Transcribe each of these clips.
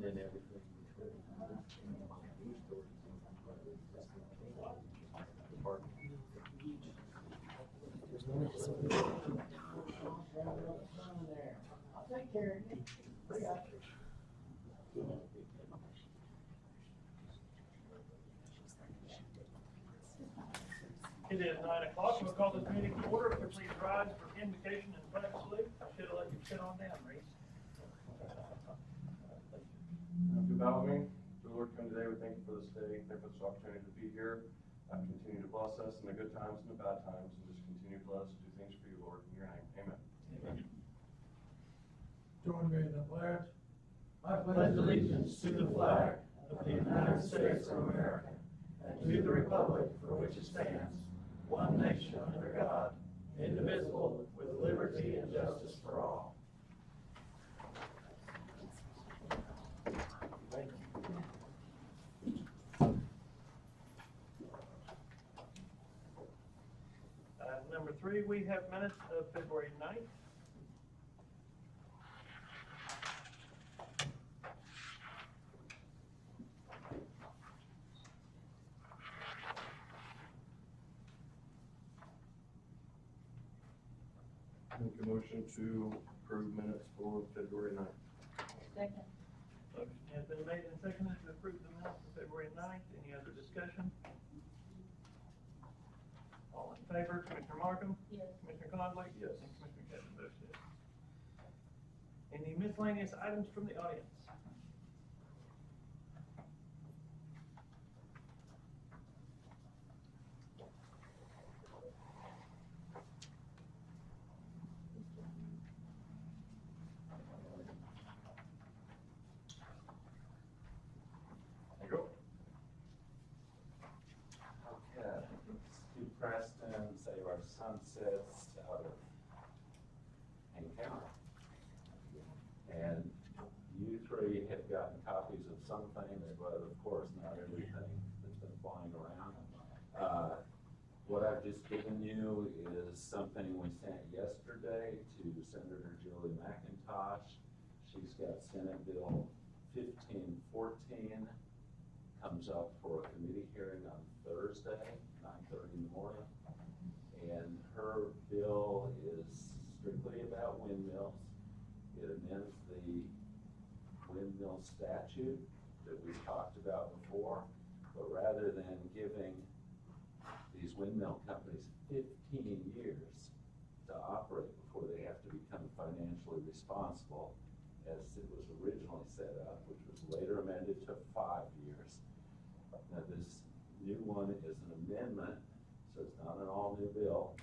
then everything between my new stores and my existing department. There's no I'll take care of you. It is 9 o'clock. We'll call this meeting to order. If you please rise for invocation and flag salute. I should have let you sit on down, Reese. If you bow me, dear Lord, come today, we thank you for this day, thank you for this opportunity to be here. Continue to bless us in the good times and the bad times, and just continue to let us do things for you, Lord, in your name. Amen. Amen. Join me in the pledge. I pledge allegiance to the flag of the United States of America and to the republic for which it stands, one nation under God, indivisible, with liberty and justice for all. Thank you. Number 3, we have minutes of February 9th. Make a motion to approve minutes for February 9th. Second. Motion has been made and seconded to approve the minutes of February 9th. Any other discussion? All in favor, Commissioner Markham? Yes. Commissioner Conley? Yes. And Commissioner Kevin votes yes. Any miscellaneous items from the audience? There you go. Okay, Stu Preston, Save Our Sunsets out of Payne County. And you three have gotten copies of some things, but of course not everything that's been flying around. What I've just given you is something we sent yesterday to Senator Julie McIntosh. She's got Senate Bill 1514. Comes up for a committee hearing on Thursday, 9:30 in the morning. And her bill is strictly about windmills. It amends the windmill statute that we've talked about before, but rather than giving these windmill companies 15 years to operate before they have to become financially responsible, as it was originally set up, which was later amended to 5 years. Now, this new one is an amendment, so it's not an all-new bill,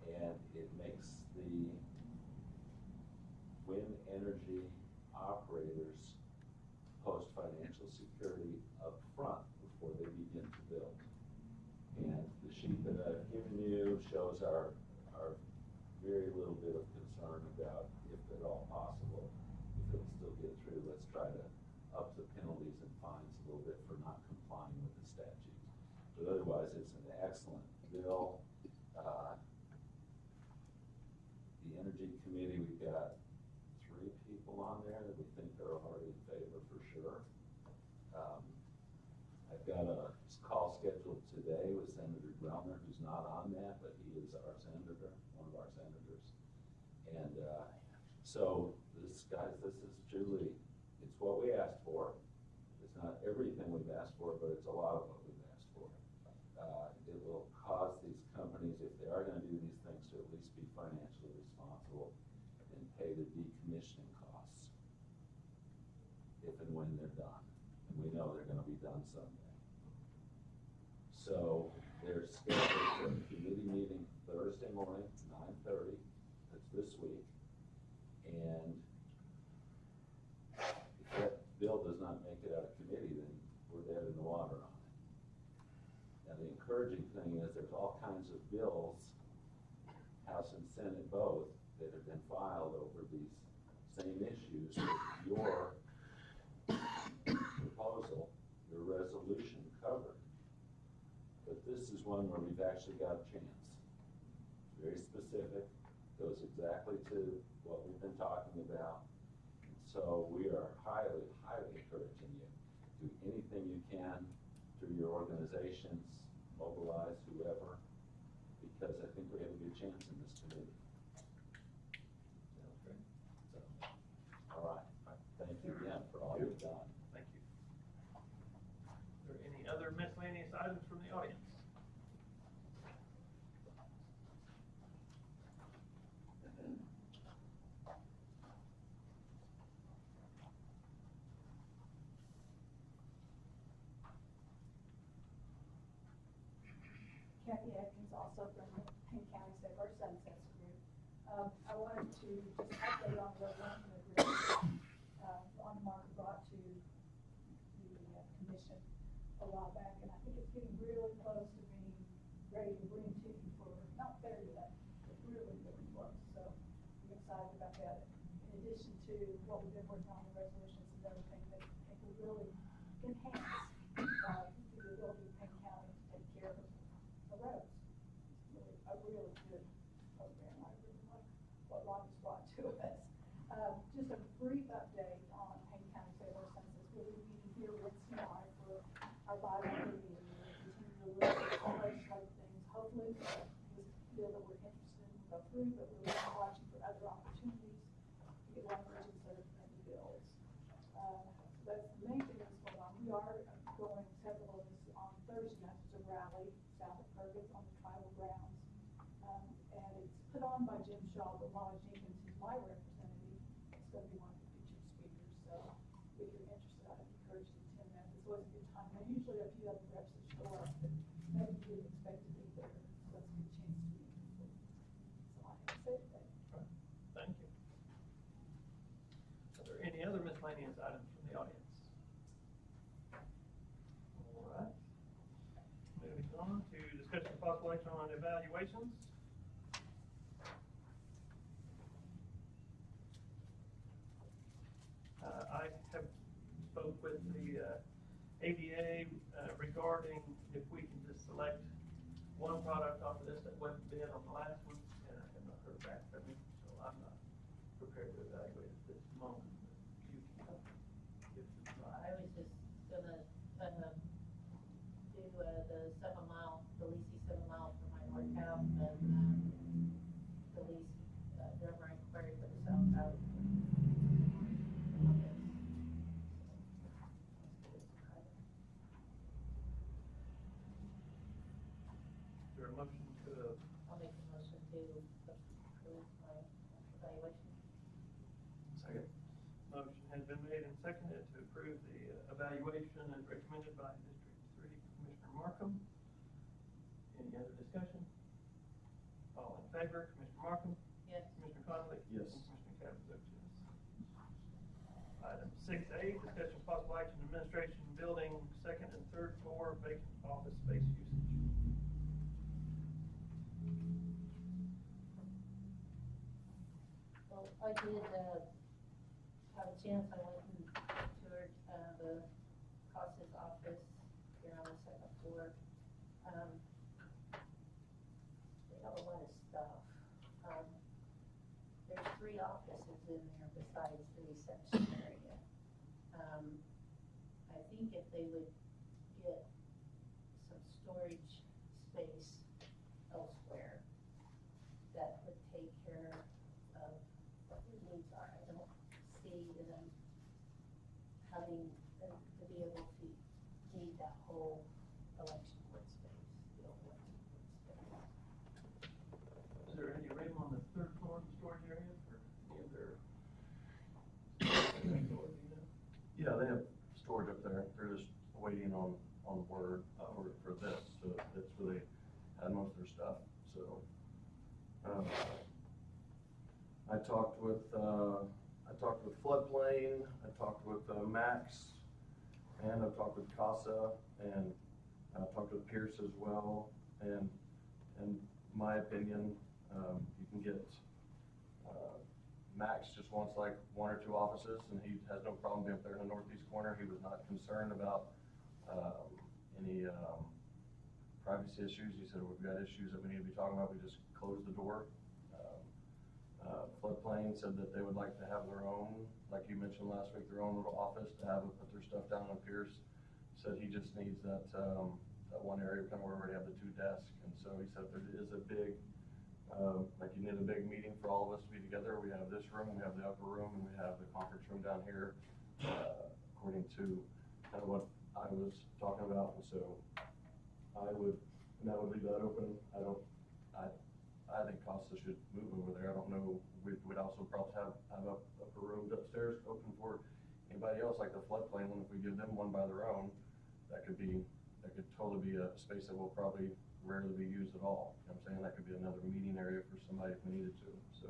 and it makes the wind energy operators post financial security up front before they begin to build. And the sheet that I've given you shows our very little bit of concern about, if at all possible, if it'll still get through, let's try to up the penalties and fines a little bit for not complying with the statutes. But otherwise, it's an excellent bill. The Energy Committee, we've got 3 people on there that we think are already in favor for sure. I've got a call scheduled today with Senator Grellner, who's not on that, but he is our senator, one of our senators. And so this is truly, it's what we asked for. It's not everything we've asked for, but it's a lot of what we've asked for. It will cause these companies, if they are going to do these things, to at least be financially responsible and pay the decommissioning costs if and when they're done. And we know they're going to be done someday. So they're scheduled for a committee meeting Thursday morning, 9:30. That's this week. And if that bill does not make it out of committee, then we're dead in the water on it. Now, the encouraging thing is there's all kinds of bills, House and Senate both, that have been filed over these same issues with your proposal, your resolution covered. But this is one where we've actually got a chance. It's very specific, goes exactly to what we've been talking about. And so we are highly, highly your organizations, mobilize whoever, because I think we have a good chance in this committee. Sounds great. So, all right, thank you again for all you've done. Thank you. Are there any other miscellaneous items from the audience? Kathy Atkins, also from the Payne County Save Our Sunsets group. I wanted to just update on the resolution agreement on Mark brought to the commission a while back, and I think it's getting really close to being ready to bring to you for, not there yet, but really, really close. So I'm excited about that. In addition to what we've been working on, the resolutions and everything that I think will really enhance the ability of Payne County to take care of the roads. It's really a really good program. I really like what Ron has brought to us. Just a brief update on Payne County Save Our Census. We'll be meeting here with CNI for our bi-monthly meeting. We'll continue to look at all legislative things. Hopefully, this bill that we're interested in will go through, but we're also watching for other opportunities to get language instead of the bills. So that's the main thing that's going on. We are going several of us on Thursday night. There's a rally south of Purvis on the tribal grounds. And it's put on by Jim Shaw, but Molly Jenkins, who's my representative, is going to be one of the featured speakers. So if you're interested, I'd encourage you to attend that. It's always a good time. There's usually a few other reps that show up, but maybe you didn't expect to be there. So that's a good chance to meet people. So I have to say that. Thank you. Are there any other miscellaneous items from the audience? All right. Moving on to discussion of possible action on evaluations. I have spoke with the ADA regarding if we can just select one product off of this that wasn't bid on the last one, and I have not heard back from him, so I'm not prepared to evaluate at this moment. You can give some thought. I was just gonna, do, the 7-mile, the Lisi 7 mile for my north half, and, the lease, driver inquiry for the south half. Is there a motion to, I'll make a motion to approve my evaluation. second? Motion has been made and seconded to approve the evaluation as recommended by District 3 Commissioner Markham. Any other discussion? All in favor, Commissioner Markham? Yes. Commissioner Conley? Yes. And Commissioner Cavanaugh votes yes. Item 6A, discussion of possible action, administration building, second and third floor vacant office space usage. Well, I did, have a chance, I went and toured, the Costas office here on the second floor. They have a lot of stuff. There's 3 offices in there besides the reception area. I think if they would get some storage space elsewhere, that would take care of what their needs are. I don't see them having, to be able to need that whole election board space, the old election board space. Is there any room on the third floor in the storage area for any of their? Storage, you know? Yeah, they have storage up there. They're just waiting on word for this. So that's where they had most of their stuff. So I talked with Floodplain. I talked with Max, and I talked with Casa, and I talked with Pierce as well. And in my opinion, you can get. Max just wants like 1 or 2 offices, and he has no problem being up there in the northeast corner. He was not concerned about any privacy issues. He said, we've got issues that we need to be talking about. We just closed the door. Floodplain said that they would like to have their own, like you mentioned last week, their own little office to have put their stuff down on Pierce. said he just needs that one area kind of where we already have the 2 desks. And so he said there is a big, like you need a big meeting for all of us to be together. We have this room, we have the upper room, and we have the conference room down here, according to kind of what I was talking about. And so I would, and that would leave that open. I think Costa should move over there. I don't know, we'd also probably have a upper room upstairs open for anybody else, like the floodplain one. If we give them one by their own, that could totally be a space that will probably rarely be used at all. You know what I'm saying? That could be another meeting area for somebody if we needed to. So,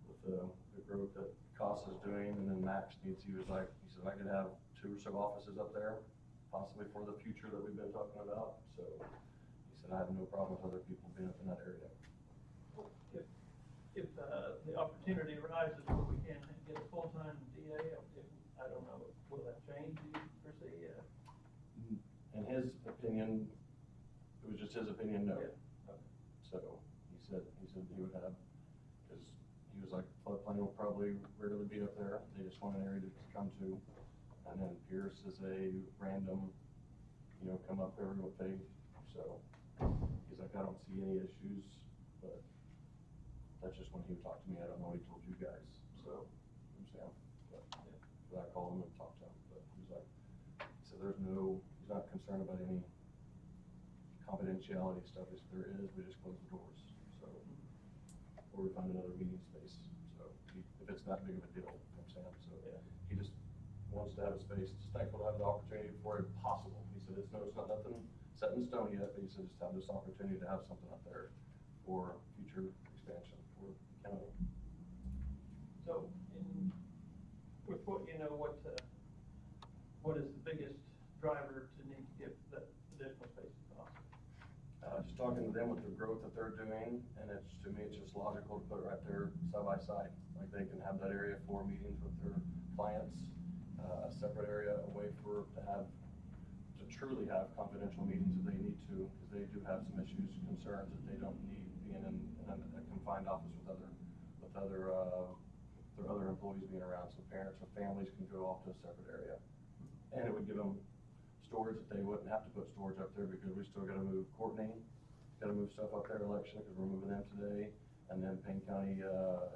with the growth that Costa's doing, and then Max needs, he said I could have 2 or so offices up there, possibly for the future that we've been talking about. So he said I have no problem with other people being up in that area. If the opportunity arises where we can get a full-time DA, I don't know, will that change, do you foresee? In his opinion, it was just his opinion, no. Yeah. Okay. So he said he would have, because he was like, floodplain will probably rarely be up there. They just want an area to come to. And then Pierce is a random, come up every what they, so he's like, I don't see any issues, but that's just when he would talk to me. I don't know what he told you guys, so I'm saying, but I called him and talked to him, but he said he's not concerned about any confidentiality stuff. If there is, we just close the doors, so, or we find another meeting space. So if it's not big of a deal, you know what I'm saying, so he just wants to have a space. It's thankful to have the opportunity for it possible. He said it's not nothing set in stone yet, but he said just have this opportunity to have something up there for future expansion for the county. So, with what you know, what is the biggest driver to need to give that additional space to Costa? Just talking to them with the growth that they're doing, and to me, it's just logical to put it right there side by side. Like they can have that area for meetings with their clients, a separate area away to truly have confidential meetings if they need to, because they do have some issues, concerns that they don't need being in a confined office with their other employees being around. So parents or families can go off to a separate area, and it would give them storage that they wouldn't have to put storage up there, because we still got to move Courtney, got to move stuff up there, election, because we're moving them today, and then Payne County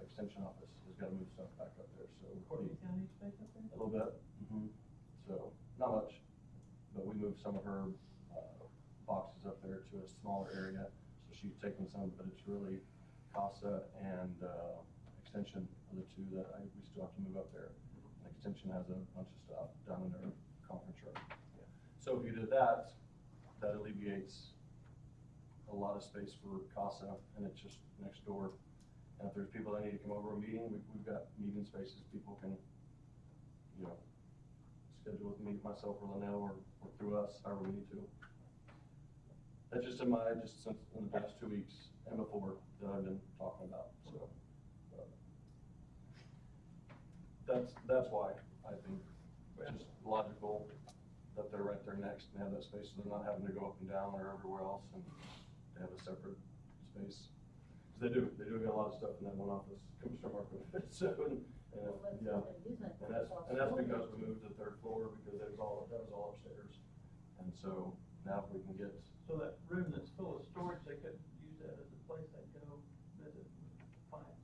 Extension Office has got to move stuff back up there. So Courtney County space up there? a little bit. So not much, but we moved some of her boxes up there to a smaller area. So she's taking some, but it's really CASA and Extension are the 2 that we still have to move up there. And Extension has a bunch of stuff down in their conference room. So if you did that, that alleviates a lot of space for CASA, and it's just next door. And if there's people that need to come over a meeting, we've got meeting spaces. People can, schedule with me, myself, or Linnell, or through us, however we need to. That's just since in the past 2 weeks and before that I've been talking about. So that's why I think it's just logical that they're right there next and have that space, so they're not having to go up and down or everywhere else, and they have a separate space. Because they do get a lot of stuff in that one office. Commissioner Marco. So and that's because we moved to the 3rd floor, because that was all upstairs. And so now if we can get. So that room that's full of storage, they could use that as a place they'd go visit clients?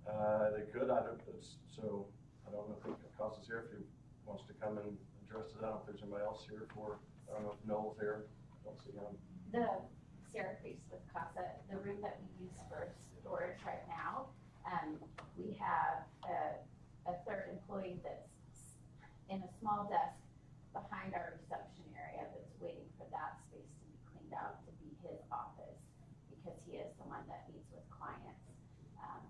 They could. I don't know if Costa's here, if he wants to come and address it. I don't know if there's anybody else here I don't know if Noel's here. I don't see him. Sarah Priest with CASA, the room that we use for storage right now, we have a 3rd employee that's in a small desk behind our reception area that's waiting for that space to be cleaned out to be his office, because he is the one that meets with clients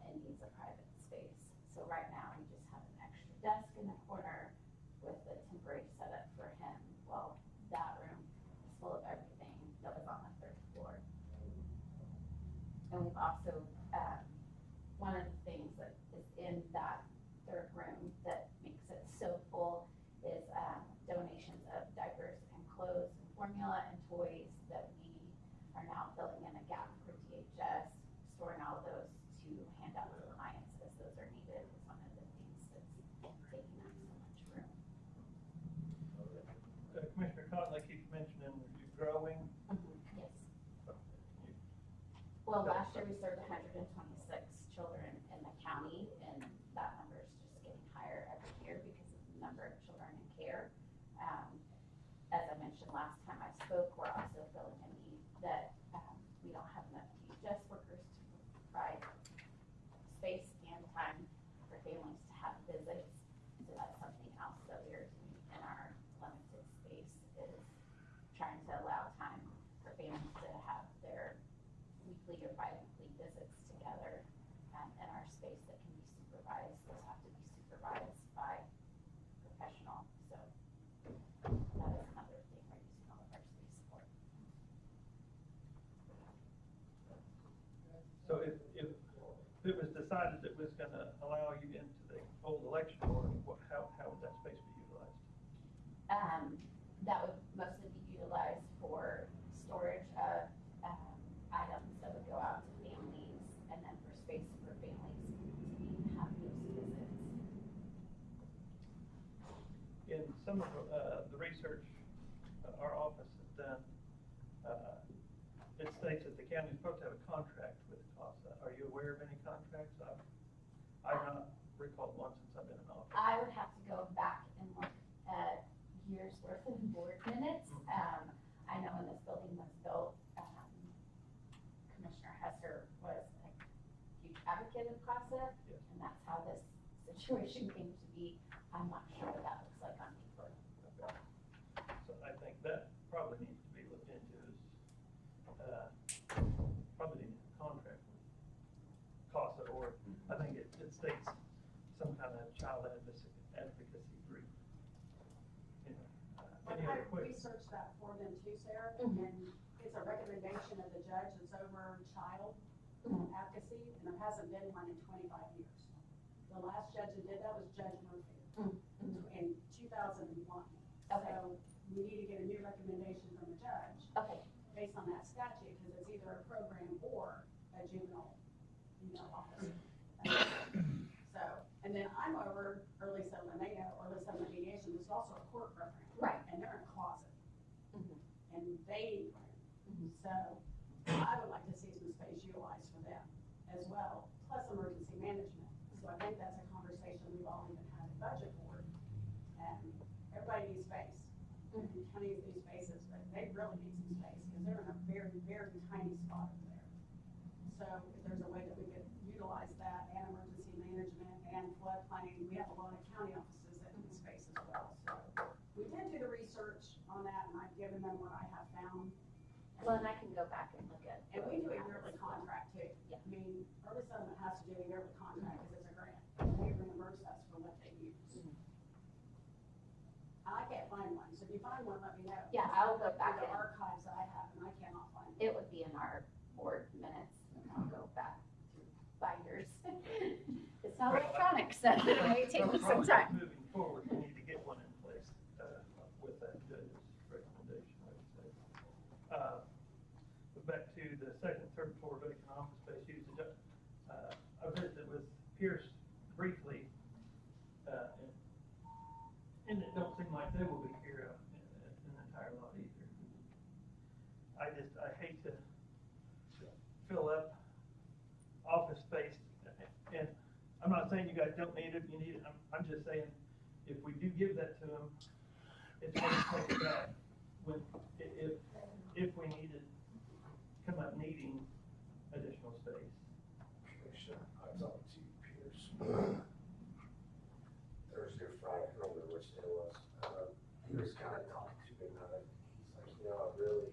and needs a private space. So right now we just have an extra desk in the corner with a temporary setup for him. Well, that room is full of everything that was on the 3rd floor. And we've also, one of the things that is in that 3rd room that makes it so full is donations of diapers and clothes and formula and toys that we are now filling in a gap for DHS, storing all of those to hand out to clients as those are needed, is one of the things that's taking up so much room. spoke, we're also filling a need that, we don't have enough DHS workers to provide space and time for families to have visits. So that's something else that we're doing in our limited space, is trying to allow time for families to have their weekly or bi-weekly visits together, in our space that can be supervised. Those have to be supervised by professional, so that is another thing we're using all of our space for. So if it was decided that was gonna allow you into the old election board, how would that space be utilized? That would mostly be utilized for storage of, items that would go out to families, and then for space for families to have those visits. In some of the research our office has done, it states that the county is supposed to have a contract with CASA. Are you aware of any contracts? I've not recalled one since I've been in office. I would have to go back and look at years worth of board minutes. I know when this building was built, Commissioner Hester was a huge advocate of CASA, Yes. and that's how this situation came to be. I'm not sure what that looks like on paper. Okay. So I think that probably needs to be looked into, is, probably need a contract with CASA, or I think it states some kind of child advocacy group. You know, any I other questions? researched that for them too, Sarah, Mhm. and it's a recommendation of the judge that's over child advocacy, and there hasn't been one in 25 years. The last judge that did that was Judge Murphy in 2001. Okay. So we need to get a new recommendation from the judge Okay, based on that statute, because it's either a program or a juvenile, office. So, and then I'm over early settlement, they know early settlement mediation, there's also a court program. Right. And they're in a closet. Mhm. And they need room. So I would like to see some space utilized for them as well, plus emergency management. So I think that's a conversation we've all even had at budget board. And everybody needs space. And counties need spaces, but they really need some space because they're in a very, very tiny spot over there. So if there's a way that we could utilize that and emergency management and floodplain, we have a lot of county offices that need space as well. So we did do the research on that, and I've given them what I have found. well, and I can go back and look at. And we do a yearly contract too. Yeah. I mean, early settlement has to do a yearly contract because it's a grant. And they reimburse us for what they use. I can't find one, so if you find one, let me know. Yeah, I'll go back The in. archives that I have, and I cannot find it. It would be in our board minutes, and I'll go back through binders. It's not electronic, so it may take me some Probably time. Moving forward, we need to get one in place, with that judge's recommendation, I would say. But back to the second, third floor vacant office space usage, I visited with Pierce briefly, and it don't seem like they will be here in the entire lot either. I hate to fill up office space, and I'm not saying you guys don't need it, you need it, I'm just saying, if we do give that to them, it's hard to take it back when, if we needed, come up needing additional space. Commissioner, I talked to Pierce Thursday or Friday, I don't remember which day it was. He was kind of talking to me about it. He's like, I really,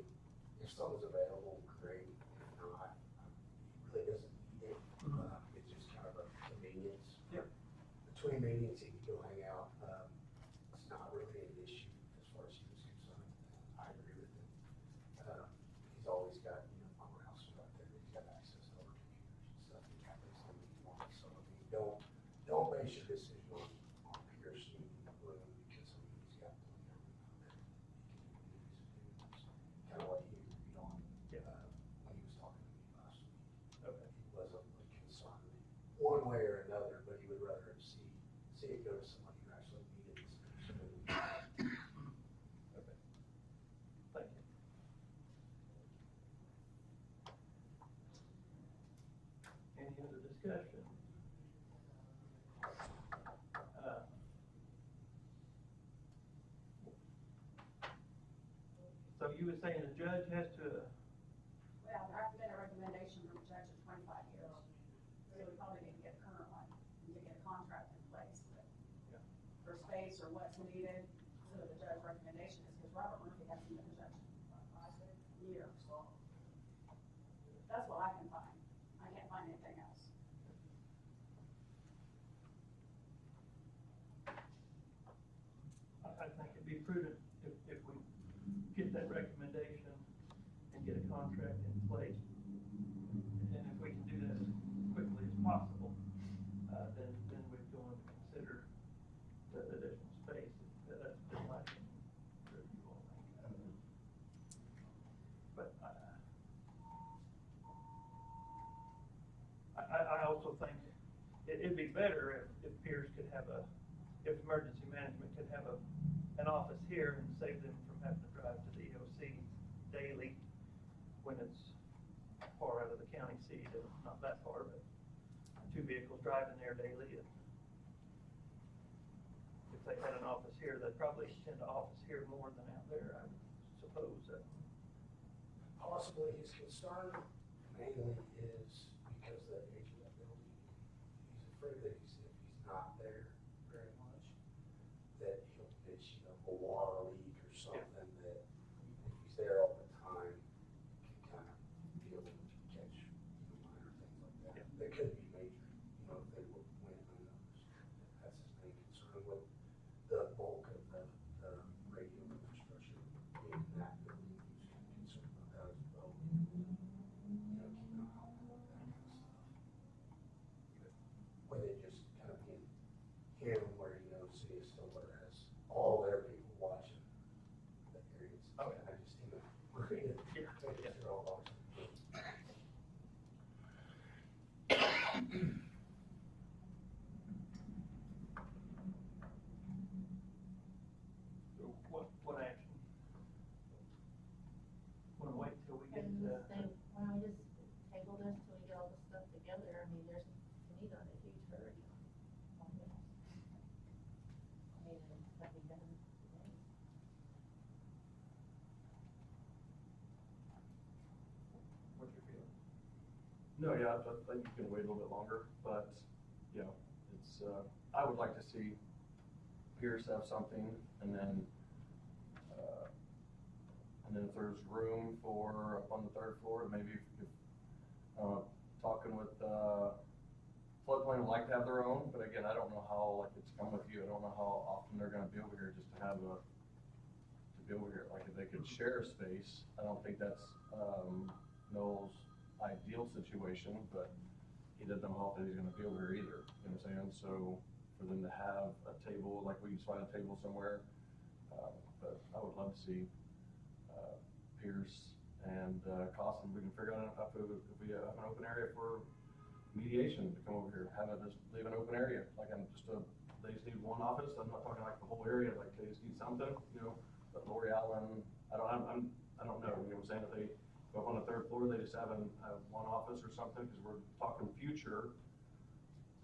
if something's available, great. If not, he really doesn't need it. It's just kind of a convenience. Yep. Between meetings, he can go hang out. It's not really an issue as far as he was concerned. I agree with him. He's always got, courthouse stuff there. He's got access to other computers and stuff. He kind of makes them want. So, I mean, don't base your decision on Pierce needing the room because, he's got plenty of room out there. He can do what he needs to do. Kind of what he agreed on, Yeah. When he was talking to me last week. Okay. He wasn't really concerned one way or another, but he would rather see it go to somebody who actually needed the space. Okay. Thank you. Any other discussion? So So you were saying the judge has to, Well, there has been a recommendation from the judge of 25 years. So we probably need to get a current one and to get a contract in place for space or what's needed. So the judge's recommendation is, because Robert Murphy hasn't been a judge in years. That's what I can find. I can't find anything else. I think it'd be prudent if we get that recommendation and get a contract in place. And if we can do that as quickly as possible, then we'd go on to consider the additional space. That's just my opinion. Whatever you all think. But I also think it'd be better if Pierce could have if emergency management could have an office here and save them from having to drive to the EOC daily when it's far out of the county seat, and not that far, but 2 vehicles driving there daily. And if they had an office here, they'd probably tend to office here more than out there, I suppose. Possibly his concern mainly is because of the age of that building. He's afraid that if he's not there very much, that he'll miss, a water leak or something that if he's there all the time, can kind of feel to catch, minor things like that. Yeah. That could be major, if they went unnoticed. That's his main concern with the bulk of the radio infrastructure being in that building. He's kind of concerned about that as well. Keeping an eye on that kind of stuff. With it just kind of being him where, City of Stillwater has all their people watching the areas. Oh, I just, worried that they're all watching. So what action? Want to wait till we get And to, why don't we just table this till we get all this stuff together? I mean, there's, to me, not a huge hurry on this. I mean, it's got to be done today. what's your feeling? No, yeah, I think you can wait a little bit longer, but, it's, I would like to see Pierce have something, and then if there's room for, up on the 3rd floor, maybe if, talking with, floodplain would like to have their own, but again, I don't know how, like, it's come with you, I don't know how often they're gonna be over here just to have to be over here, like, if they could share a space, I don't think that's, Noel's ideal situation, but he doesn't know how often he's gonna be over here either, you know what I'm saying? So, for them to have a table, like we can find a table somewhere, but I would love to see, Pierce and, Costin, we can figure out if we have an open area for mediation to come over here, have it, just leave an open area, like they just need one office, I'm not talking like the whole area, like they just need something, but Lori Allen, I don't know, you know what I'm saying, if they go up on the 3rd floor, they just have one office or something, because we're talking future.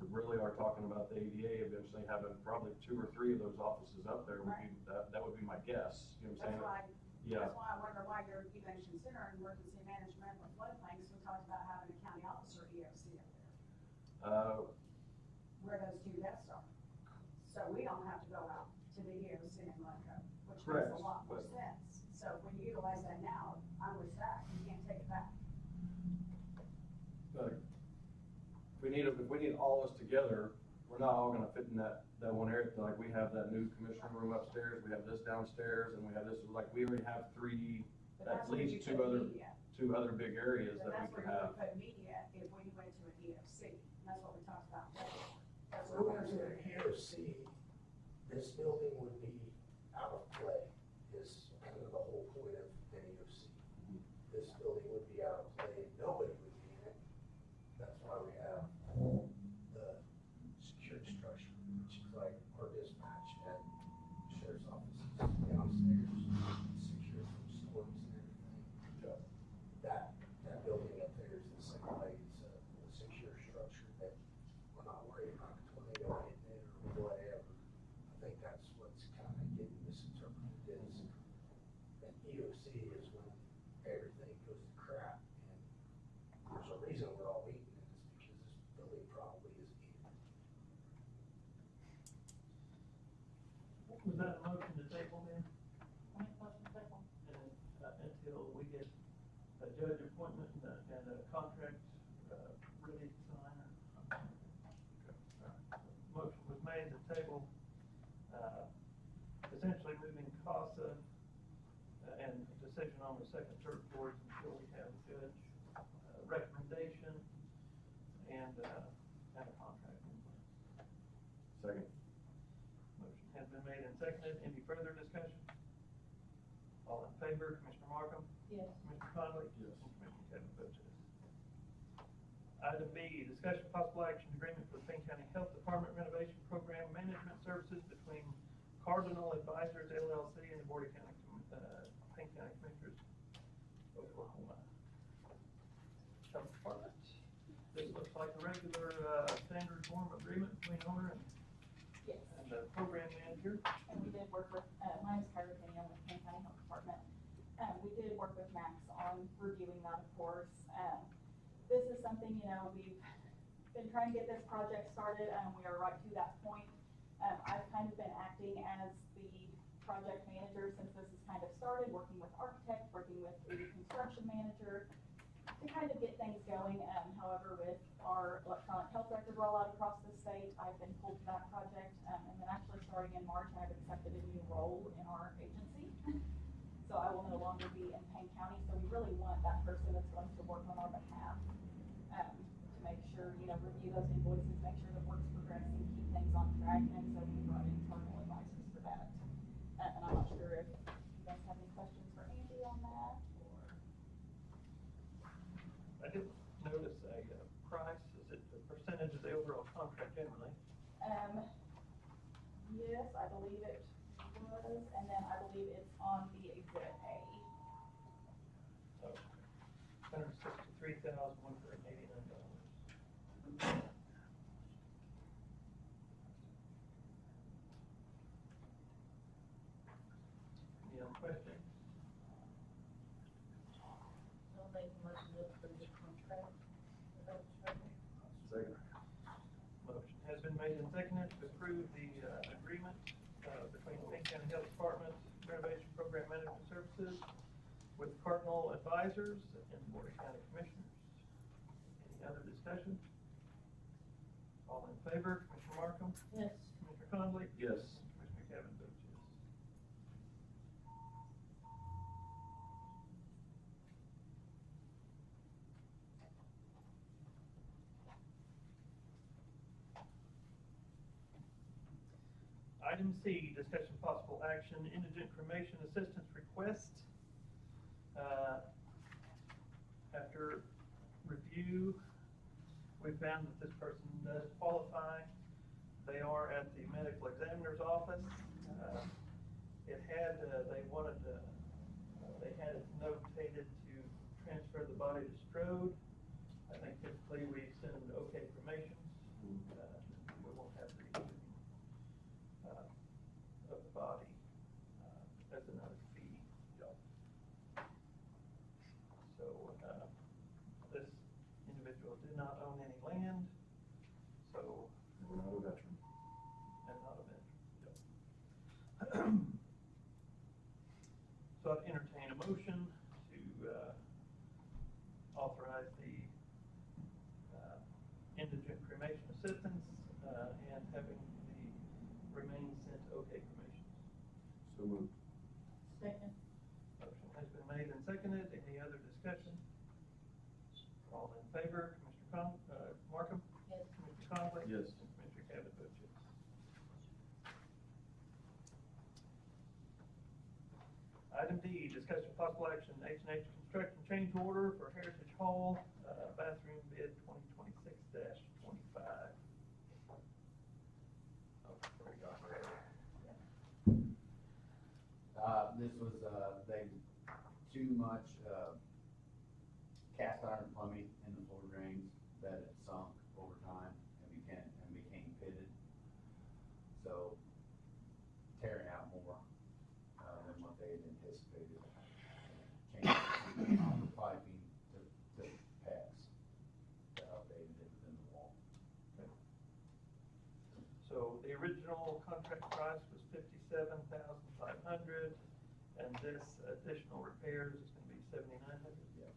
We really are talking about the ADA eventually having probably 2 or 3 of those offices up there, would be, that would be my guess, you know what I'm saying? That's why I wonder why you mentioned center and emergency management with floodplain, because we talked about having a county officer EOC up there. Where those 2 desks are. So we don't have to go out to the EOC and let go, which makes a lot more sense. So if we utilize that now, I'm with Zach, you can't take it back. But if we need all this together, we're not all gonna fit in that one area, like we have that new commissioner room upstairs, we have this downstairs, and we have this, like, we already have 3, But at that's where you least put 2 other, media. 2 other big areas But that we that's where could you have. would put media if we went to an EOC, and that's what we talked about. That's So what when we're there's doing. an EOC, this building would be out of play, is kind of the whole point of an EOC. This building would be out of play, nobody would be in it. That's why we have the security structure, which is like our dispatch at sheriff's offices downstairs, secure from storms and everything. That building up there is the same way, it's a secure structure that we're not worried about a tornado hitting it or Was that a motion to table then? Make motion to table. And, until we get a judge appointment and a contract, ready to sign or something? Motion was made to table, essentially moving CASA, and decision on the second circuit boards until we have a judge, recommendation and a contract in place. Second. Motion has been made and seconded. Any further discussion? All in favor, Commissioner Markham? Yes. Commissioner Conley? Yes. And Commissioner Kevin votes yes. Item B, discussion possible action agreement for the Payne County Health Department renovation program management services between Cardinal Advisors LLC and the Board of Payne County Commissioners, Oklahoma. Health Department. This looks like a regular, standard form agreement between owner Yes. and the program manager. And we did work with, my name's Kyra Payne, I'm with Payne County Health Department. We did work with Max on reviewing that, of course. This is something, you know, we've been trying to get this project started, we are right to that point. I've kind of been acting as the project manager since this has kind of started, working with architects, working with the construction manager to kind of get things going. However, with our electronic health record rollout across the state, I've been pulled to that project. And then actually starting in March, I've accepted a new role in our agency. So I will no longer be in Payne County. So we really want that person that's going to work on our behalf, to make sure, you know, review those invoices, make sure the work's progressing, keep things on track. And so we brought in internal advisors for that. And I'm not sure if you guys have any questions for Andy on that, or. I did notice a price. Is it the percentage of the overall contract generally? Yes, I believe it was, and then I believe it's on the exhibit A. So, $163,189. Any other questions? I'll make a motion to approve the contract. Second. Motion has been made and seconded to approve the agreement between the Payne County Health Department Renovation Program Management Services with Cardinal Advisors and the Board of County Commissioners. Any other discussion? All in favor, Commissioner Markham? Yes. Commissioner Conley? Yes. Commissioner Kevin votes yes. Item C, discussion possible action, indigent cremation assistance request. After review, we found that this person does qualify. They are at the medical examiner's office. They had it notated to transfer the body to Strode. I think typically we send okay cremations. We won't have to issue of the body, that's another fee. So, this individual did not own any land, so. We're not a veteran. And not a veteran. So I'd entertain a motion to, authorize the, indigent cremation assistance, and having the remains sent to OK Cremations. So moved. Second. Motion has been made and seconded. Any other discussion? All in favor, Commissioner Markham? Yes. Commissioner Conley? Yes. And Commissioner Kevin votes yes. Item D, discussion possible action, H&H Construction change order for Heritage Hall, bathroom bid 2026-25. Oh, where you got it? This was, too much, cast iron plumbing in the floor drains that had sunk over time and became pitted. So tearing out more, than what they had anticipated. Changing the piping to PEX that updated it within the wall. So the original contract price was $57,500, and this additional repairs is gonna be $7,900.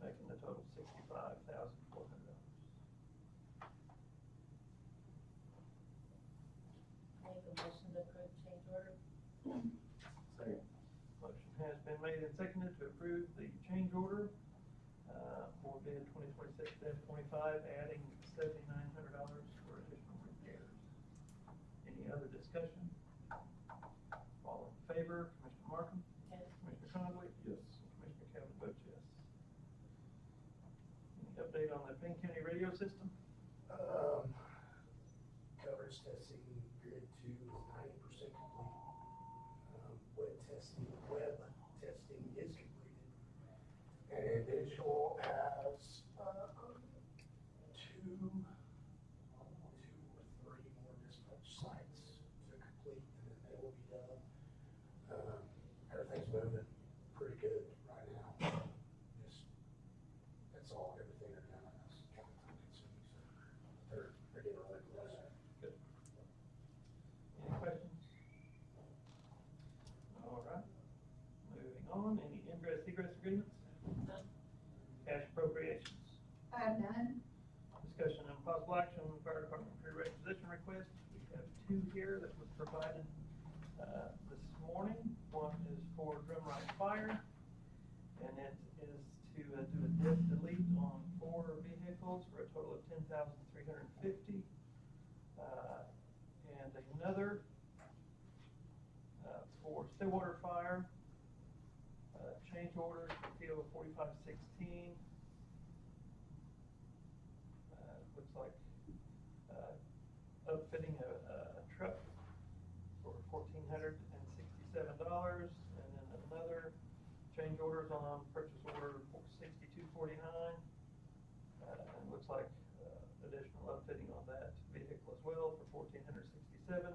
Making the total $65,400. Make a motion to approve change order. Second. Motion has been made and seconded to approve the change order, for bid 2026-25, adding $7,900 for additional repairs. Any other discussion? All in favor, Commissioner Markham? Yes. Commissioner Conley? Yes. Commissioner Kevin votes yes. Any update on the Payne County radio system? Coverage testing, grid 2 is 90% complete. Web testing is completed. And visual has, two or three more dispatch sites to complete, and then they will be done. Everything's moving pretty good right now. Just, that's all, everything they're doing is kind of time consuming, so they're getting really close. Good. Any questions? All right. Moving on, any ingress egress agreements? None. Cash appropriations? I have none. Discussion and possible action on fire department pre-requisition request. We have two here that was provided, this morning. One is for Drumright Fire, and it is to do a diff delete on 4 vehicles for a total of $10,350. And another, for Stillwater Fire, change orders for PO 4516. Looks like, upfitting a truck for $1,467, and then another change orders on purchase order 6249. And looks like, additional upfitting on that vehicle as well for $1,467,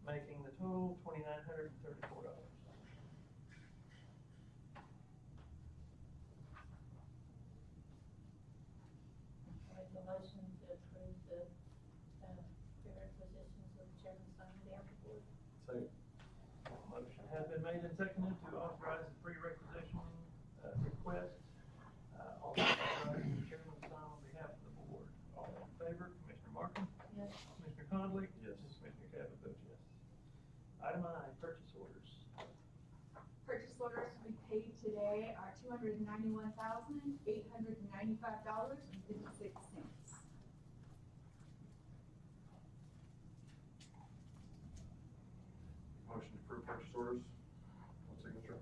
making the total $2,934. Make a motion to approve the, pre-requisitions of the chairman signing the airport board. Second. Motion has been made and seconded to authorize the pre-requisition, request. All authorized the chairman to sign on behalf of the board. All in favor, Commissioner Markham? Yes. Commissioner Conley? Yes. Commissioner Kevin votes yes. Item I, purchase orders. Purchase orders we paid today are $291,895.56. Motion to approve purchase orders. One signature.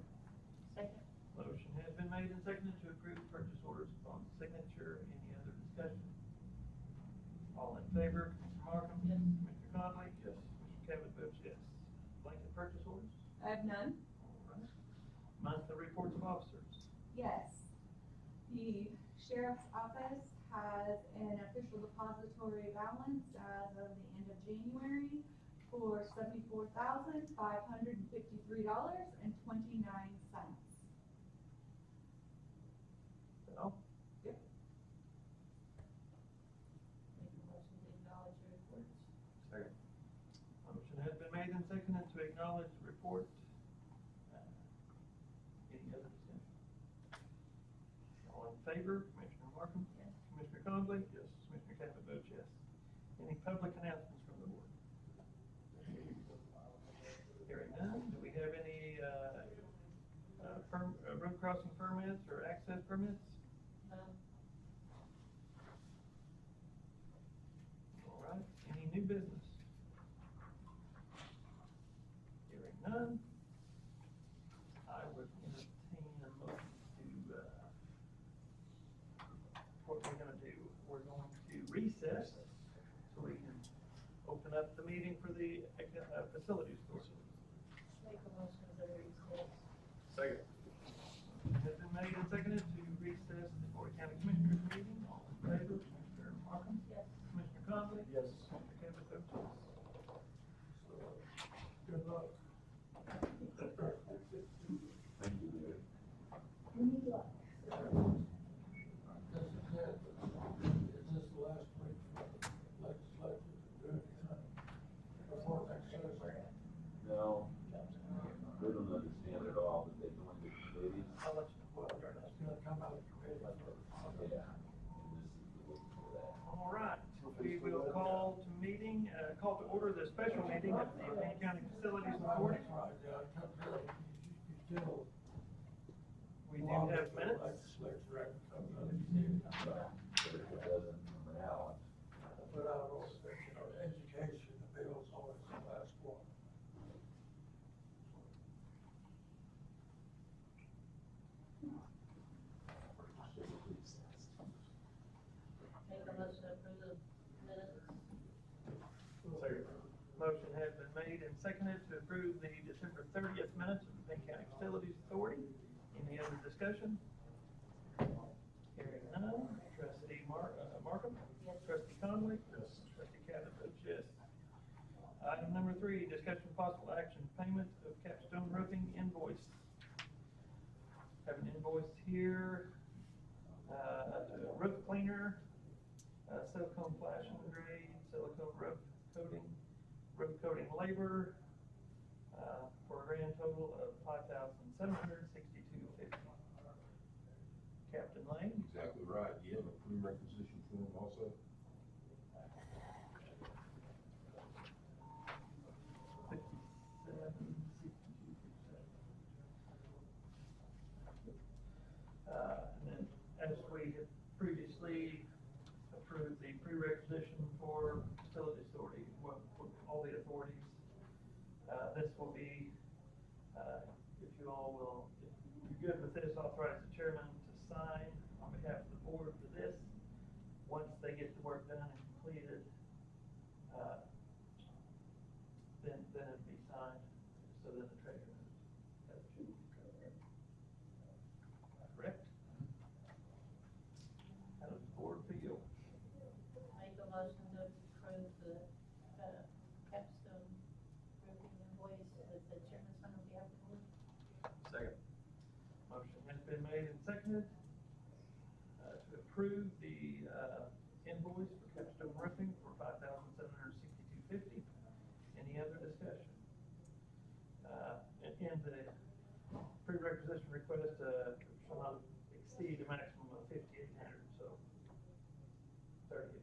Second. Motion has been made and seconded to approve purchase orders upon signature. Any other discussion? All in favor, Commissioner Markham? Yes. Commissioner Conley? Yes. Commissioner Kevin votes yes. Blanket purchase orders? I have none. All right. Monthly reports of officers. Yes. The sheriff's office has an official depository balance as of the end of January for $74,553.29. Bill? Make a motion to acknowledge the reports. Second. Motion has been made and seconded to acknowledge the report. Any other discussion? All in favor, Commissioner Markham? Yes. Commissioner Conley? Yes. Commissioner Kevin votes yes. Any public announcements from the board? Hearing none, do we have any, road crossing permits or access permits? None. All right, any new business? Hearing none, I would entertain a motion to, what we're gonna do, we're going to recess so we can open up the meeting for the, facilities tour. Make a motion to recess. Second. Has been made and seconded to recess the Board of County Commissioners meeting. All in favor, Commissioner Markham? Yes. Commissioner Conley? Yes. Commissioner Kevin votes yes. Good luck. Thank you, David. We need luck. This is it. Is this the last week for legislature to do anything before next session? meeting of the Payne County Facilities Authority. Right, yeah, it comes in, you still. We do have minutes. Legislature record comes in. But I don't, education, the bill's always the last one. Make a motion to approve the minutes. Motion has been made and seconded to approve the December 30th minutes of the Payne County Facilities Authority. Any other discussion? Hearing none. Trustee Markham? Yes. Trustee Conway? Yes. Trustee Cabot votes yes. Item number 3, discussion possible action, payment of Capstone Roofing invoice. Have an invoice here, roof cleaner, silicone flashing grade, silicone roof coating labor, for a grand total of $5,762.50. Captain Lane? Exactly right. Do you have a pre-requisition form also? And then, as we had previously approved the pre-requisition for facility authority, for all the authorities, this will be, if you all will, if you're good with this, authorize the chairman to sign on behalf of the board for this. Once they get the work done and completed, then it'll be signed, so then the treasurer has to. Correct? How does the board feel? Make a motion to approve the, Capstone roofing invoice with the chairman's sign on behalf of the board. Second. Motion has been made and seconded, to approve the, invoice for Capstone Roofing for $5,762.50. Any other discussion? And the prerequisition request, shall not exceed a maximum of $5,800, so $38,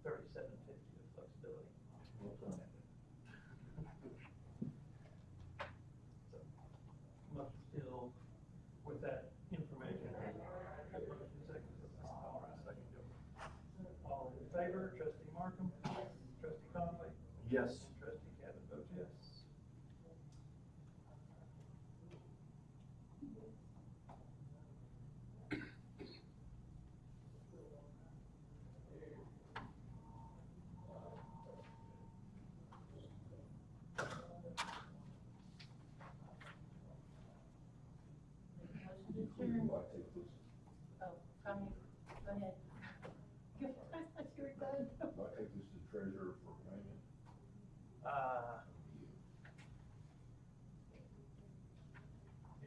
$37.50 of flexibility. So, much still with that information. All in favor, trustee Markham? Trustee Conway? Yes. Trustee Cabot votes yes. Motion to adjourn. Oh, Connie, go ahead. I thought you were done. Do I take this to treasurer for payment?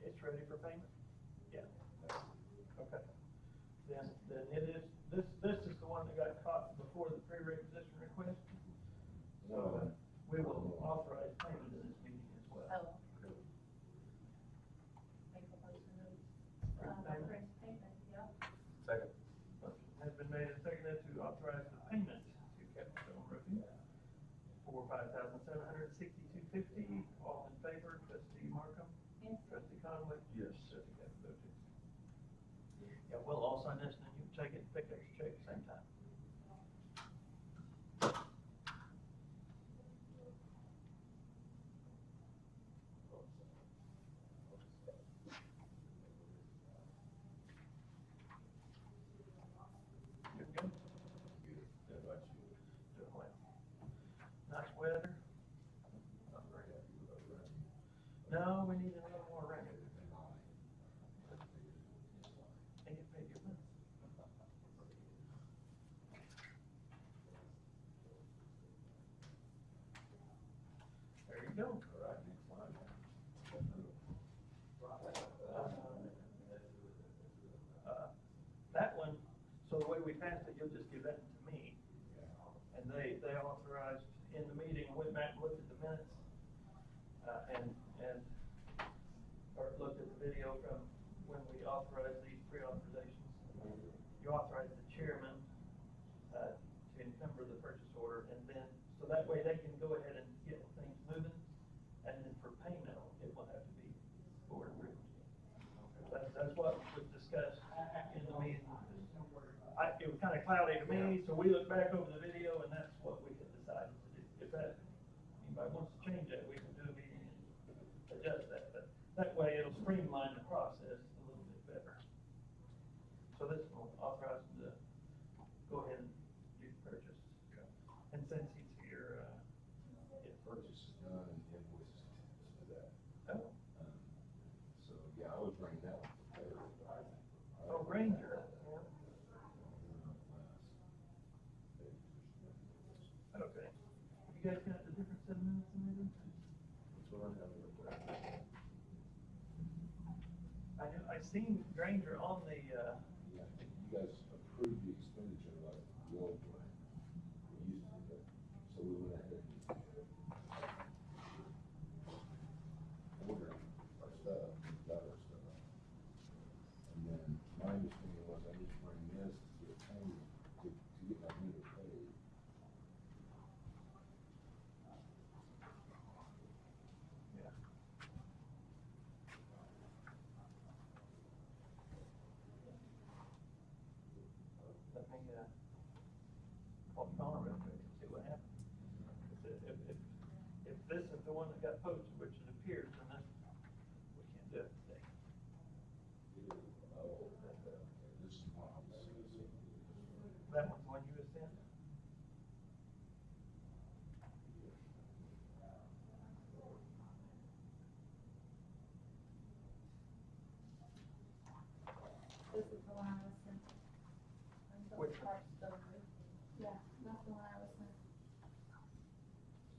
It's ready for payment? Yeah. Okay. Then it is, this is the one that got caught before the pre-requisition request. So, we will authorize payment in this meeting as well. Oh. Make a motion to, approve payment, yeah. Second. Motion has been made and seconded to authorize the payment to Capstone Roofing for $5,762.50. All in favor, trustee Markham? Yes. Trustee Conway? Yes. Trustee Cabot votes yes. Yeah, we'll all sign this and then you can take it and pick up your check at the same time. Good to go? How about you? Doing well. Nice weather. I'm very happy with that, right? No, we need another more rain. And you paid your money. There you go. All right, next line. That one, so the way we passed it, you'll just give that to me. And they authorized in the meeting, went back and looked at the minutes, or looked at the video from when we authorized these pre-authorizations. You authorize the chairman, to encumber the purchase order, and then, so that way they can go ahead and So we look back over the video and that's what we can decide to do. If anybody wants to change that, we can do a meeting and adjust that, but that way it'll streamline the process a little bit better. So this will authorize him to go ahead and do the purchase. And since he's here, Purchase is done and invoices attached to that. oh, So, yeah, I would bring that one. oh, Granger. Okay. You guys got the different set of minutes in there? That's what I have. I know, I seen Granger on the, Yeah, I think you guys approved the expenditure like the old plan. We used to do that. So we went ahead and ordered our stuff, got our stuff. And then my understanding was I need to bring this to get paid, to get my meter paid. yeah. Let me, call Connor real quick and see what happened. If this is the one that got posted, which it appears, then that's, we can't do it today. This is one of the. That one's the one you was sent? This is the one I was sent. Which one? Yeah, that's the one I was sent.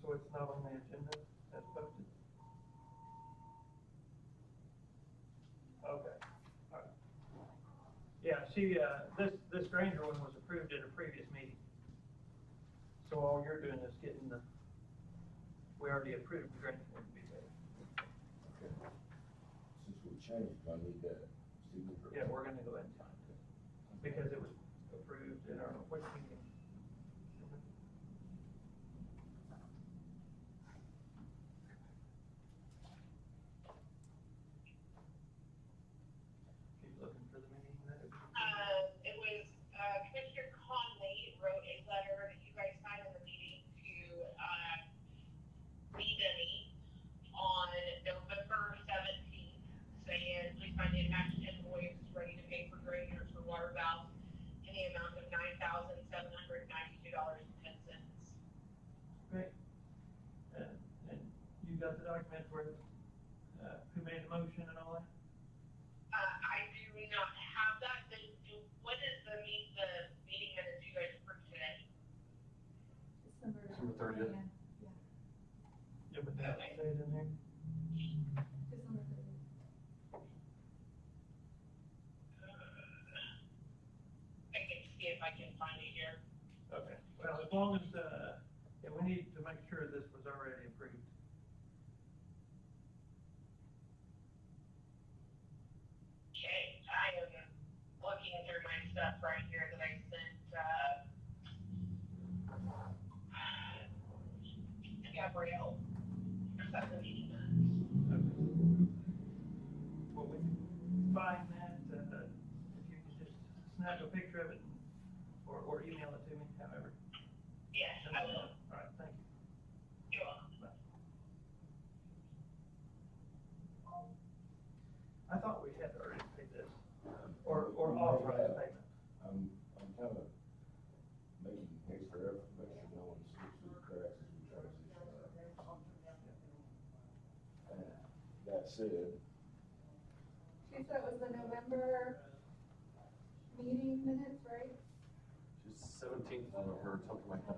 So it's not on the agenda as posted? Okay, alright. Yeah, she, this Granger one was approved at a previous meeting. So all you're doing is getting we already approved the Granger one to be paid. Okay. Since we changed, I need that signature. Yeah, we're gonna go ahead and sign it, because it was approved in our, which meeting? Keep looking for the meeting that it was approved. It was, Commissioner Conley wrote a letter that you guys signed in the meeting to, me, Denny, on November 17th, saying, please find the attached invoice ready to pay for Grangers for water valves in the amount of $9,792.10. Great. And you got the document where, who made the motion and all that? I do not have that, what is the meeting minutes you guys approved today? December 30th. Yeah, Yeah, but that say it in there? December 30th. I can see if I can find it here. Okay, well, as long as, yeah, we need to make sure this was already approved. Okay, I am looking through my stuff right here that I sent, Gabrielle. That's the meeting minutes. Well, we can find that, if you could just snap a picture of it or email it to me, however. Yes, I will. All right, thank you. You're welcome. Bye. I thought we had already paid this, or authorized payment. I'm kind of making extra effort to make sure no one slips through the cracks as we transition out. That said, She said it was the November meeting minutes, right? She's 17th of November, something like that.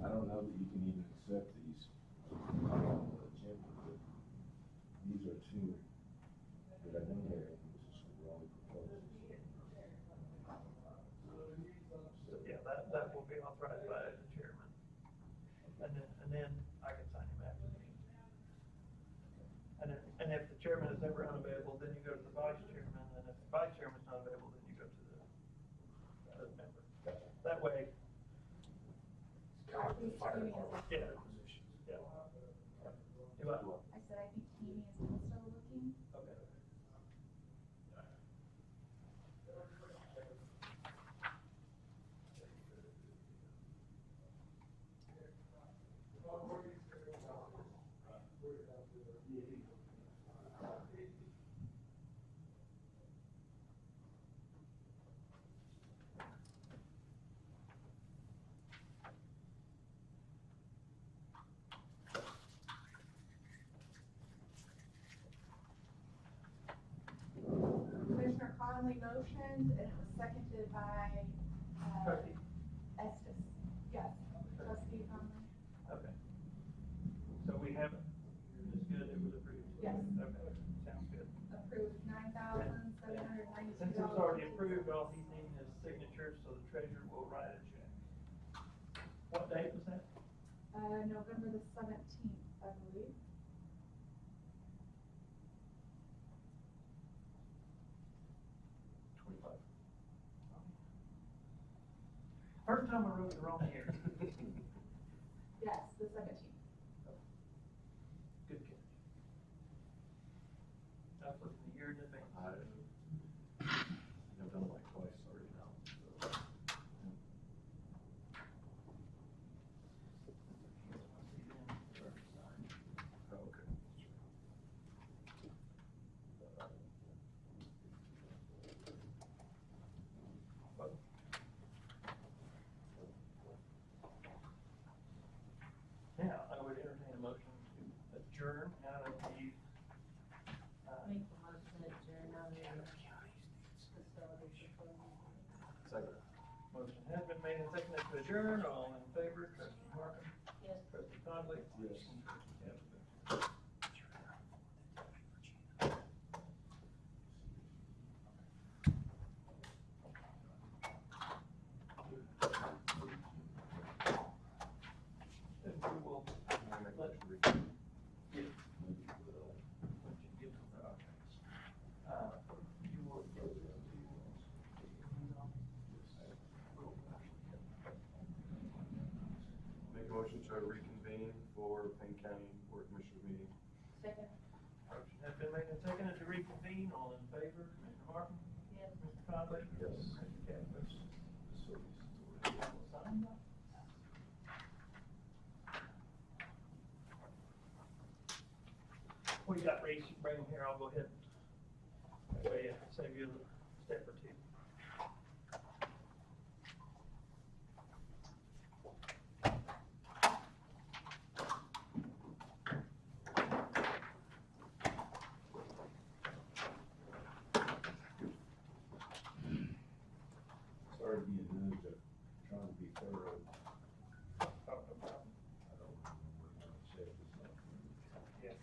I don't know that you can even accept these on the agenda, but these are two that I know are invoices that were only proposed. So, yeah, that will be authorized by the chairman. And then I can sign him after the meeting. And if the chairman is ever unavailable, then you go to the vice chairman, and if the vice chairman's not available, then you go to the member. That way, Kind of the fire department Yeah. positions. yeah. You what? I said, I think Tammy is also looking. Okay. Conley motioned, and it was seconded by, Trustee, Estes. Yes, trustee Conley. okay. So we haven't, it's good, it was approved. Yes. Okay, sounds good. Approved $9,792. Since it's already approved, all he's needing is signature, so the treasurer will write a check. What date was that? November the 17th, I believe. First time I wrote the wrong year. Yes, the 17th. Good catch. I was looking a year in advance. I've done it like twice already now. So. Oh, okay. Now, I would entertain a motion to adjourn out of the, Make the motion to adjourn out of the facilities authority. Second. motion has been made and seconded to adjourn. All in favor, trustee Markham, Yes. trustee Conley? Yes. Yes. And we will I'm gonna make a motion to reconvene. get, once you get to the, you will go to Make a motion to reconvene for Payne County Board Commissioners meeting. Second. motion has been made and seconded to reconvene. All in favor, Mr. Markham? Yes. Mr. Conley? Yes. Mr. Campbell? We got Reese, bring him here, I'll go ahead. That way, save you a step or two. Sorry to be a nudge, but trying to be thorough. Oh, no problem. I don't remember how to check this out. Yes.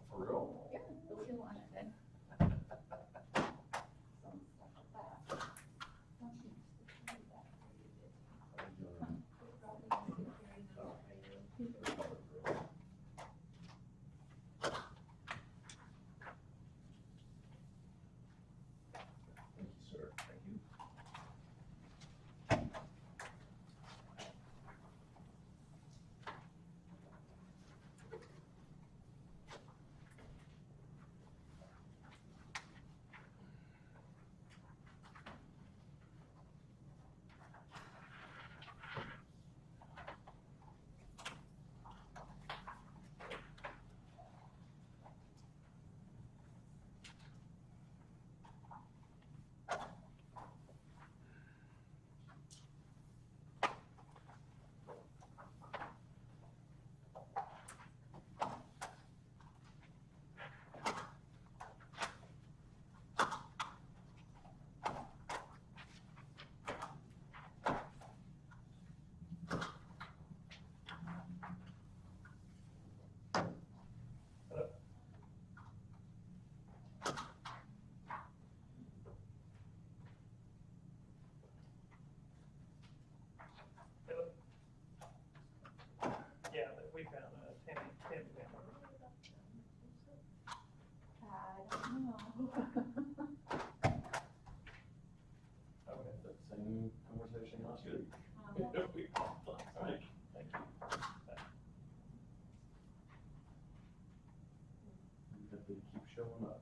For real? Yeah, the wheel on it then. Some stuff like that. Don't you do that? Thank you, sir. Thank you. Hello? Hello? Yeah, but we found, Tammy found it. I don't know. Okay, That same conversation last week. all right, thank you. If they keep showing up.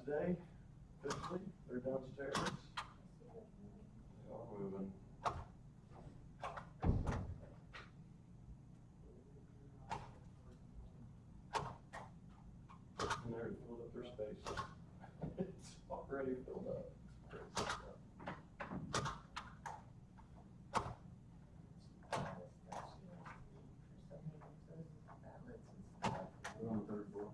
today, officially, they're downstairs. They are moving. And they're filled up their space. It's already filled up. We're on the third floor.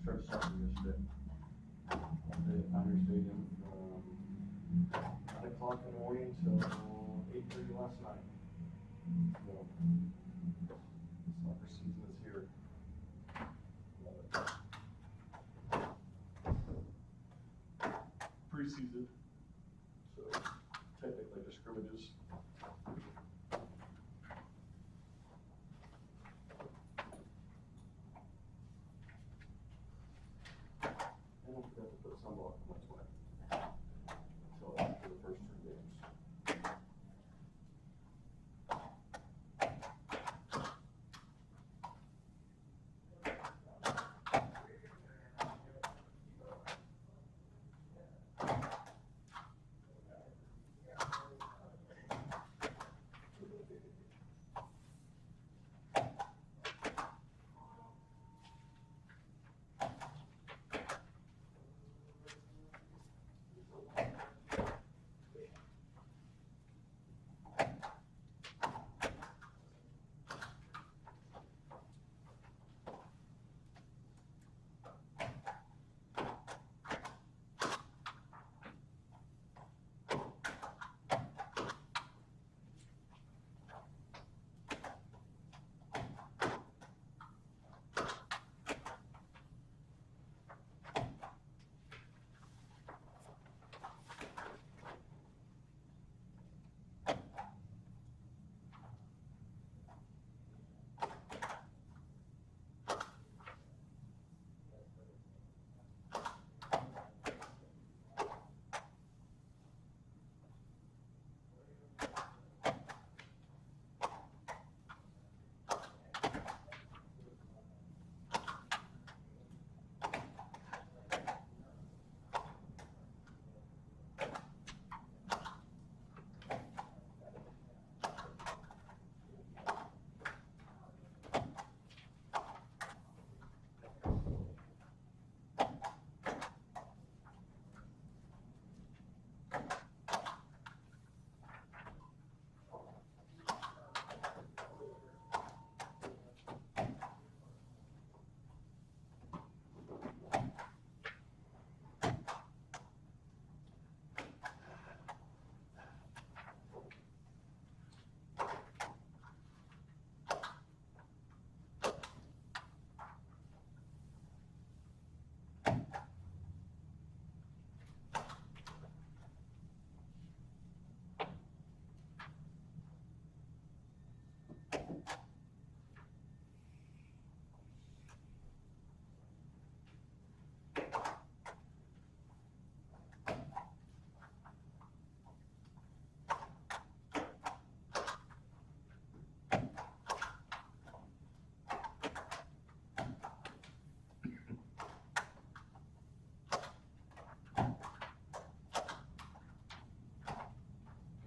started soccer yesterday. All day at Pioneer Stadium from 9 o'clock in the morning till 8:30 last night. So, soccer season is here. Love it. Preseason, so technically just scrimmages. And I forgot to put sunblock on my sweat until after the first 3 games.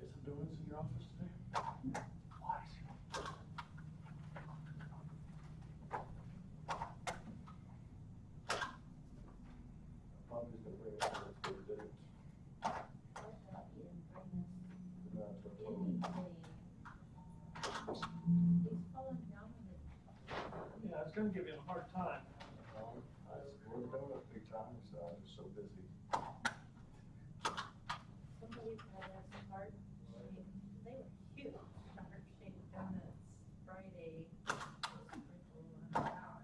Get some donuts in your office today? What? Probably gonna bring us some for dinner. Yeah, it's gonna give you a hard time. I scored the donut big time, so I was so busy. Somebody had us heart shaped, they were huge, heart shaped donuts Friday. Sprinkle on top.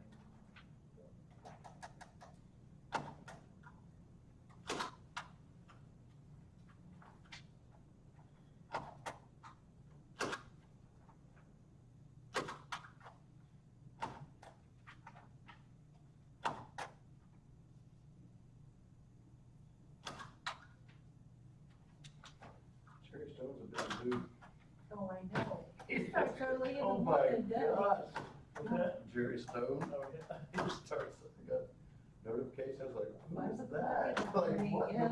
Jerry Stone's a big dude. Oh, I know. It starts early in the Oh my morning, doesn't it? gosh. What's that? Jerry Stone, Oh, yeah. he just starts, I got notifications like, Five who's o'clock that? in the Like, morning, what in yeah.